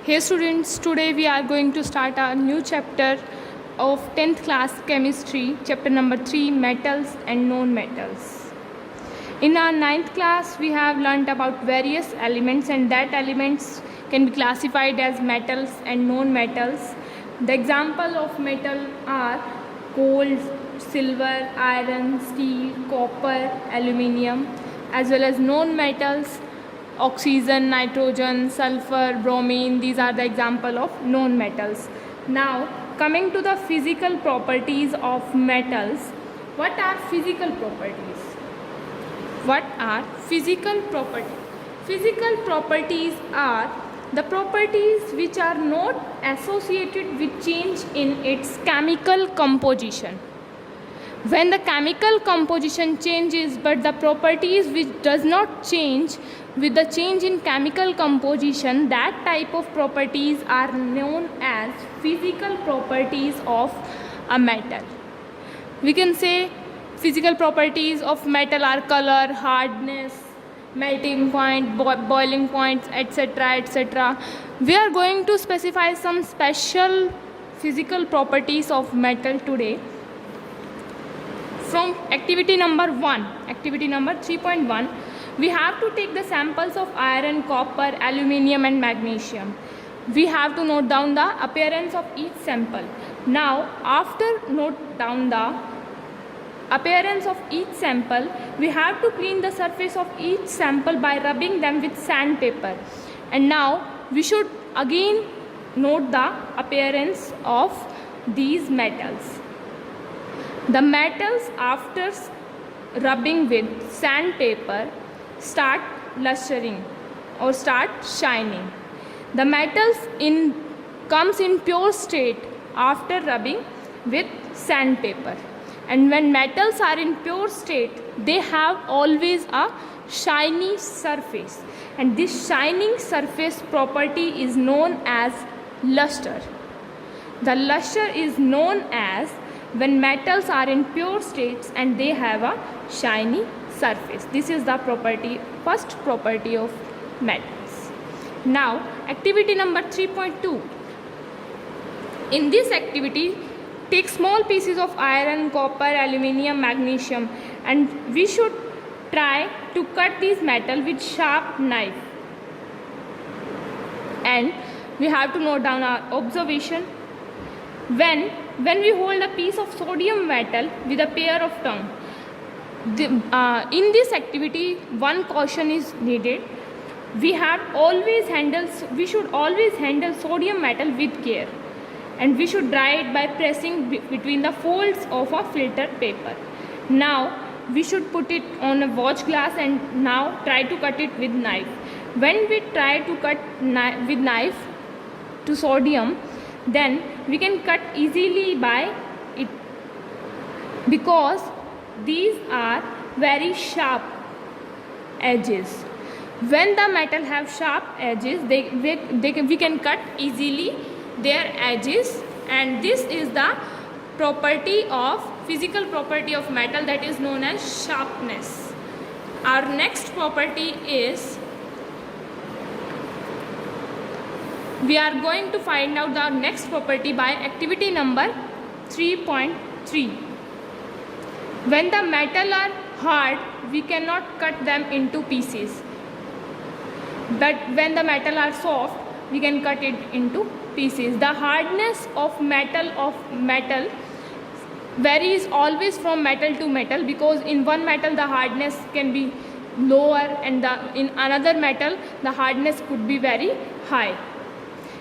Hey students, today we are going to start our new chapter of 10th class chemistry, chapter number 3, metals and non-metals. In our 9th class, we have learnt about various elements, and that elements can be classified as metals and non-metals. The example of metal are gold, silver, iron, steel, copper, aluminium, as well as non-metals, oxygen, nitrogen, sulfur, bromine. These are the example of known metals. Now coming to the physical properties of metals. What are physical properties? What are physical properties? Physical properties are the properties which are not associated with change in its chemical composition. When the chemical composition changes but the properties which does not change with the change in chemical composition, that type of properties are known as physical properties of a metal. We can say physical properties of metal are color, hardness, melting point, boiling points, etc., etc. We are going to specify some special physical properties of metal today. From activity number 1, activity number 3.1, we have to take the samples of iron, copper, aluminium and magnesium. We have to note down the appearance of each sample. Now, after note down the appearance of each sample, we have to clean the surface of each sample by rubbing them with sandpaper. And now, we should again note the appearance of these metals. The metals after rubbing with sandpaper start lustering or start shining. The metals comes in pure state after rubbing with sandpaper. And when metals are in pure state, they have always a shiny surface. And this shining surface property is known as luster. The luster is known as when metals are in pure states and they have a shiny surface. This is the property, first property of metals. Now, activity number 3.2. In this activity, take small pieces of iron, copper, aluminium, magnesium, and we should try to cut these metal with sharp knife. And we have to note down our observation. When we hold a piece of sodium metal with a pair of tongue, in this activity, one caution is needed. We should always handle sodium metal with care, and we should dry it by pressing between the folds of a filter paper. Now we should put it on a watch glass and now try to cut it with knife. When we try to cut with knife to sodium, then we can cut easily by it, because these are very sharp edges. When the metal have sharp edges, we can cut easily their edges, and this is the property of physical property of metal, that is known as sharpness. Our next property is, we are going to find out the next property by activity number 3.3. When the metal are hard, we cannot cut them into pieces. But when the metal are soft, we can cut it into pieces. The hardness of metal varies always from metal to metal, because in one metal the hardness can be lower and in another metal the hardness could be very high.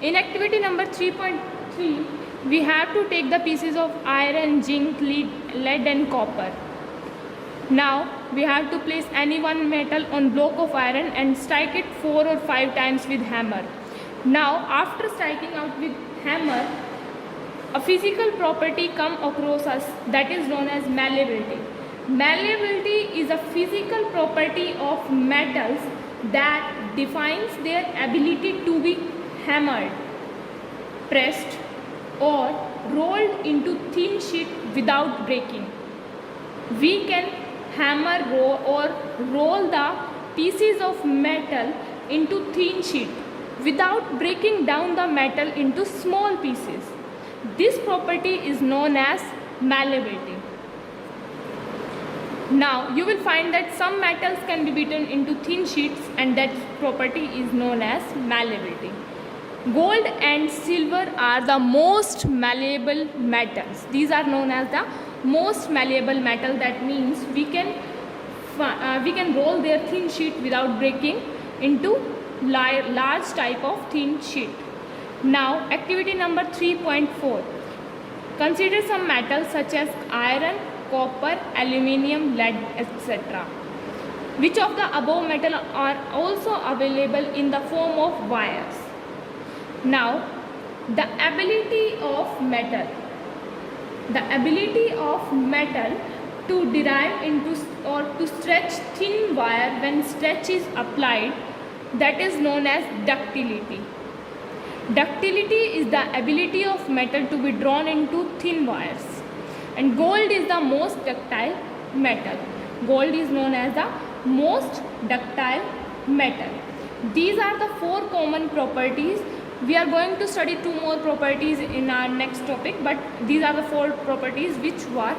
In activity number 3.3, we have to take the pieces of iron, zinc, lead and copper. Now we have to place any one metal on block of iron and strike it 4 or 5 times with hammer. Now after striking out with hammer, a physical property come across us, that is known as malleability. Malleability is a physical property of metals that defines their ability to be hammered, pressed or rolled into thin sheet without breaking. We can hammer or roll the pieces of metal into thin sheet without breaking down the metal into small pieces. This property is known as malleability. Now you will find that some metals can be beaten into thin sheets, and that property is known as malleability. Gold and silver are the most malleable metals. These are known as the most malleable metal. That means we can roll their thin sheet without breaking into large type of thin sheet. Now activity number 3.4. Consider some metals such as iron, copper, aluminium, lead, etc. Which of the above metal are also available in the form of wires? Now the ability of metal to derive into or to stretch thin wire when stretch is applied, that is known as ductility. Ductility is the ability of metal to be drawn into thin wires, and gold is the most ductile metal. Gold is known as the most ductile metal. These are the 4 common properties. We are going to study 2 more properties in our next topic, but these are the 4 properties which were,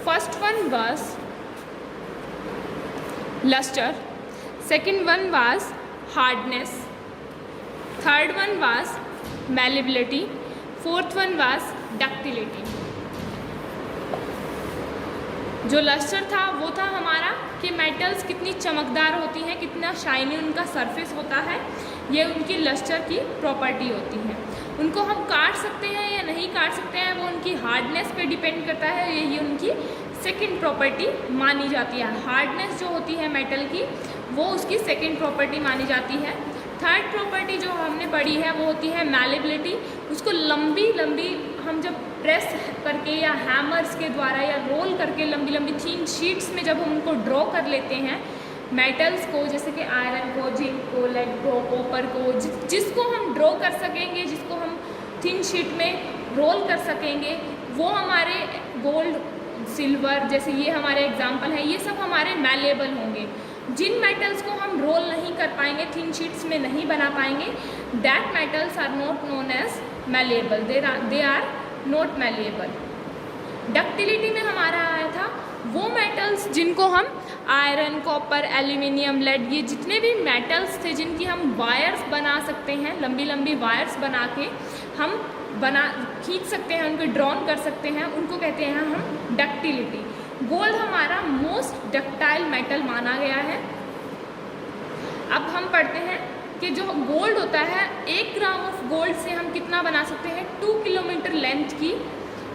first one was luster, second one was hardness, third one was malleability, fourth one was ductility. जो lustre था वो था हमारा कि metals कितनी चमकदार होती हैं, कितना शाइनी उनका सरफेस होता है, ये उनकी लस्टर की प्रॉपर्टी होती है. उनको हम काट सकते हैं या नहीं काट सकते हैं वो उनकी हार्डनेस पे डिपेंड करता है. ये उनकी सेकंड प्रॉपर्टी मानी जाती है. हार्डनेस जो होती है मेटल की वो उसकी सेकंड प्रॉपर्टी मानी जाती है. थर्ड प्रॉपर्टी जो हमने पढ़ी है वो होती है मैलेबिलिटी. उसको लंबी हम जब प्रेस करके या हैमर्स के द्वारा या रोल करके लंबी थीन शीट्स में जब हम उनको ड्रॉ कर लेते हैं मेटल्स को, जैसे कि आयरन को, जिंक को, लेड को, कॉपर को, जिसको हम ड्रॉ कर सकेंगे, जिसको हम थिन शीट में रोल कर सकेंगे, वो हमारे गोल्ड, सिल्वर, जैसे ये हमारे एग्जांपल हैं, ये सब हमारे मैलेबल होंगे. जिन मेटल्स को हम रोल नहीं कर पाएंगे, थिन शीट्स में नहीं बना पाएंगे, that metals are not known as malleable. They are not malleable. Ductility में हमारा आया था वो मेटल्स जिनको हम आयरन, कॉपर, एल्यूमिनियम, लेड, ये जितने भी मेटल्स थे जिनकी हम वायर्स बना सकते हैं, लंबी वायर्स बना के हम खींच सकते हैं, उनको ड्रॉन कर सकते हैं, उनको कहते हैं हम डक्टिलिटी. गोल्ड हमारा मोस्ट डक्टाइल मेटल माना गया है. अब हम पढ़ते हैं कि जो गोल्ड होता है, 1 ग्राम ऑफ गोल्ड से हम कितना बना सकते हैं, 2 किलोमीटर लेंथ की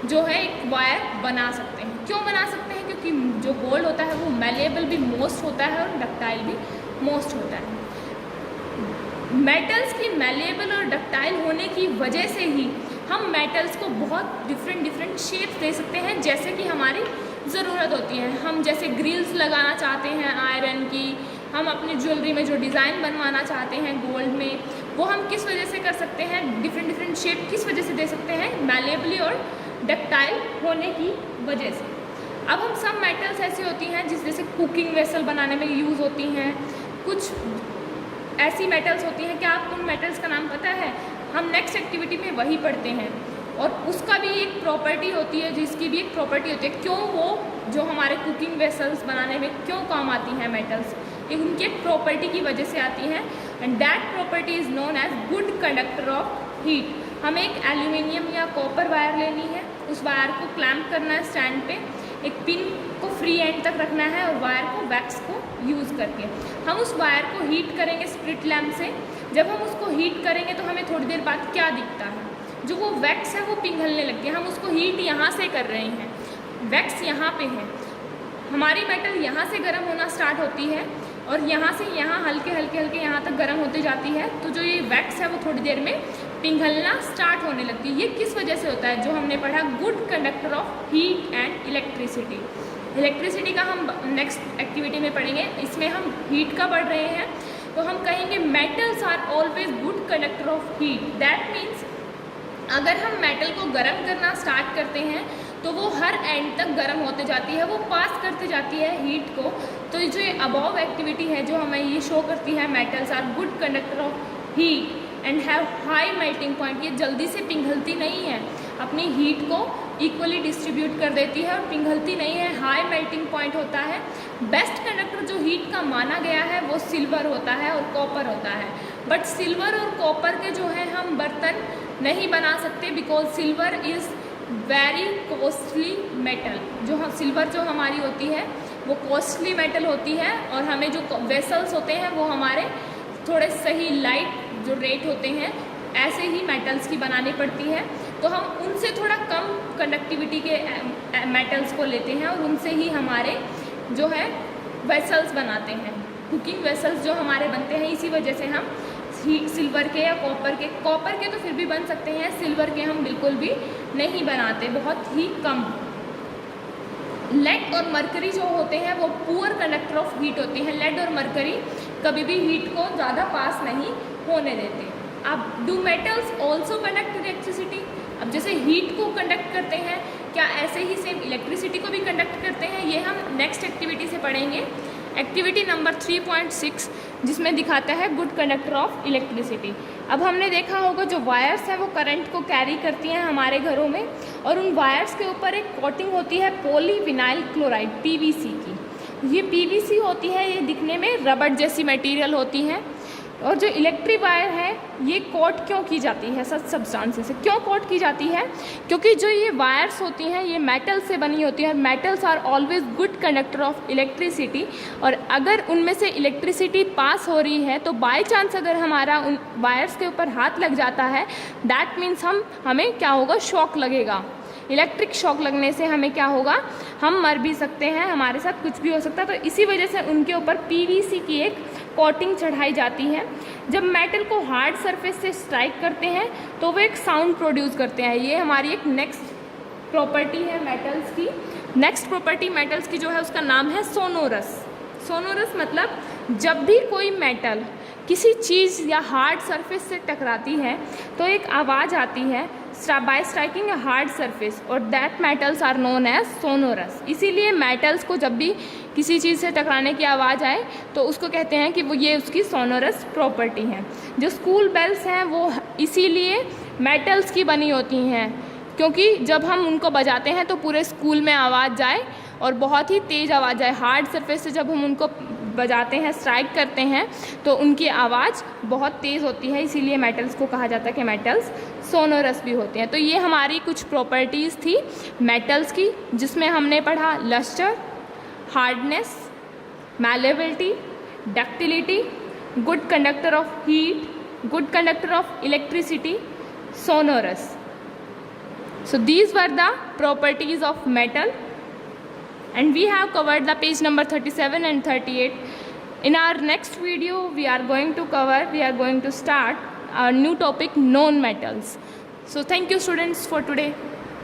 जो है एक वायर बना सकते हैं. क्यों बना सकते हैं? क्योंकि जो गोल्ड होता है वो मैलेबल भी मोस्ट होता है और डक्टाइल भी मोस्ट होता है. मेटल्स की मैलेबल और डक्टाइल होने की वजह से ही हम मेटल्स को बहुत डिफरेंट शेप्स दे सकते हैं जैसे कि हमारी ज़रूरत होती है. हम जैसे ग्रिल्स लगाना चाहते हैं आयरन की, हम अपनी ज्वेलरी में जो डिज़ाइन बनवाना चाहते हैं गोल्ड में, वो हम किस वजह से कर सकते हैं, डिफरेंट शेप किस वजह से दे सकते हैं, मैलेबली और डक्टाइल होने की वजह से. अब हम सब मेटल्स ऐसी होती हैं जिस जैसे कुकिंग वेसल बनाने में यूज़ होती हैं. कुछ ऐसी मेटल्स होती हैं, क्या आपको उन मेटल्स का नाम पता है? हम नेक्स्ट एक्टिविटी में वही पढ़ते हैं. और उसका भी एक प्रॉपर्टी होती है, जिसकी भी एक प्रॉपर्टी होती है, क्यों वो जो हमारे कुकिंग वेसल्स बनाने में क्यों काम आती हैं मेटल्स, ये उनकी एक प्रॉपर्टी की वजह से आती हैं. And that property is known as good conductor of heat. हमें एक एल्यूमिनियम या कॉपर वायर लेनी है, उस वायर को क्लैम्प करना है स्टैंड पे, एक पिन को फ्री एंड तक रखना है और वायर को वैक्स को यूज़ करके हम उस वायर को हीट करेंगे स्प्लिट लैम्प से. जब हम उसको हीट करेंगे तो हमें थोड़ी देर बाद क्या दिखता है, जो वो वैक्स है वो पिघलने लगती है. हम उसको हीट यहाँ से कर रहे हैं, वैक्स यहाँ पे है, हमारी मेटल यहाँ से गर्म होना स्टार्ट होती है और यहाँ से यहाँ हल्के यहाँ तक गर्म होती जाती है. तो जो ये वैक्स है वो थोड़ी देर में पिघलना स्टार्ट होने लगती है. ये किस वजह से होता है? जो हमने पढ़ा good conductor of heat and electricity. Electricity का हम नेक्स्ट एक्टिविटी में पढ़ेंगे, इसमें हम हीट का पढ़ रहे हैं. तो हम कहेंगे metals are always good conductor of heat. That means अगर हम मेटल को गर्म करना स्टार्ट करते हैं तो वो हर एंड तक गर्म होते जाती है, वो पास करते जाती है हीट को. तो जो ये अबव एक्टिविटी है जो हमें ये शो करती है metals are good conductor of heat and have high melting point. ये जल्दी से पिघलती नहीं है, अपनी हीट को इक्वली डिस्ट्रीब्यूट कर देती है और पिघलती नहीं है, हाई मेल्टिंग पॉइंट होता है। बेस्ट कंडक्टर जो हीट का माना गया है वो सिल्वर होता है और कॉपर होता है। बट सिल्वर और कॉपर के जो है हम बर्तन नहीं बना सकते, because silver is very costly metal. जो हम सिल्वर जो हमारी होती है वो कॉस्टली मेटल होती है, और हमें जो वेसल्स होते हैं वो हमारे थोड़े सही लाइट जो रेट होते हैं ऐसे ही मेटल्स की बनानी पड़ती है। तो हम उनसे थोड़ा कम कंडक्टिविटी के मेटल्स को लेते हैं और उनसे ही हमारे जो है वेसल्स बनाते हैं। कुकिंग वेसल्स जो हमारे बनते हैं, इसी वजह से हम सिल्वर के या कॉपर के तो फिर भी बन सकते हैं, सिल्वर के हम बिल्कुल भी नहीं बनाते, बहुत ही कम। लेड और मरकरी जो होते हैं वो पुअर कंडक्टर ऑफ हीट होती हैं। लेड और मरकरी कभी भी हीट को ज़्यादा पास नहीं होने देते। अब do metals also conduct electricity? अब जैसे हीट को कंडक्ट करते हैं, क्या ऐसे ही सेम इलेक्ट्रिसिटी को भी कंडक्ट करते हैं? ये हम नेक्स्ट एक्टिविटी से पढ़ेंगे। एक्टिविटी नंबर 3.6 जिसमें दिखाता है गुड कंडक्टर ऑफ इलेक्ट्रिसिटी। अब हमने देखा होगा जो वायर्स हैं वो करंट को कैरी करती हैं हमारे घरों में, और उन वायर्स के ऊपर एक कोटिंग होती है पॉलीविनाइल क्लोराइड PVC की। ये PVC होती है, ये दिखने में रबड़ जैसी मटेरियल होती है। और जो इलेक्ट्रिक वायर है ये कोट क्यों की जाती है सच सब्सटेंस से? क्यों कोट की जाती है? क्योंकि जो ये वायर्स होती हैं ये मेटल से बनी होती हैं। Metals are always good conductor of electricity, और अगर उनमें से इलेक्ट्रिसिटी पास हो रही है तो बाय चांस अगर हमारा उन वायर्स के ऊपर हाथ लग जाता है, दैट मीन्स हमें क्या होगा, शॉक लगेगा। इलेक्ट्रिक शॉक लगने से हमें क्या होगा, हम मर भी सकते हैं, हमारे साथ कुछ भी हो सकता है। तो इसी वजह से उनके ऊपर PVC की एक कोटिंग चढ़ाई जाती है। जब मेटल को हार्ड सरफेस से स्ट्राइक करते हैं तो वो एक साउंड प्रोड्यूस करते हैं। ये हमारी एक नेक्स्ट प्रॉपर्टी है मेटल्स की। नेक्स्ट प्रॉपर्टी मेटल्स की जो है उसका नाम है सोनोरस। सोनोरस मतलब जब भी कोई मेटल किसी चीज़ या हार्ड सरफेस से टकराती है तो एक आवाज़ आती है by striking a hard surface, और that metals are known as sonorous. इसीलिए मेटल्स को जब भी किसी चीज़ से टकराने की आवाज़ आए तो उसको कहते हैं कि वो ये उसकी सोनोरस प्रॉपर्टी है। जो स्कूल बेल्स हैं वो इसीलिए मेटल्स की बनी होती हैं, क्योंकि जब हम उनको बजाते हैं तो पूरे स्कूल में आवाज़ जाए और बहुत ही तेज़ आवाज़ आए। हार्ड सरफेस से जब हम उनको बजाते हैं, स्ट्राइक करते हैं, तो उनकी आवाज़ बहुत तेज़ होती है, इसीलिए मेटल्स को कहा जाता है कि मेटल्स सोनोरस भी होते हैं। तो ये हमारी कुछ प्रॉपर्टीज़ थी मेटल्स की, जिसमें हमने पढ़ा lustre, hardness, malleability, ductility, good conductor of heat, good conductor of electricity, sonorous. So these were the properties of metal, and we have covered the page number 37 and 38. In our next video we are going to start our new topic, known metals. So thank you students for today.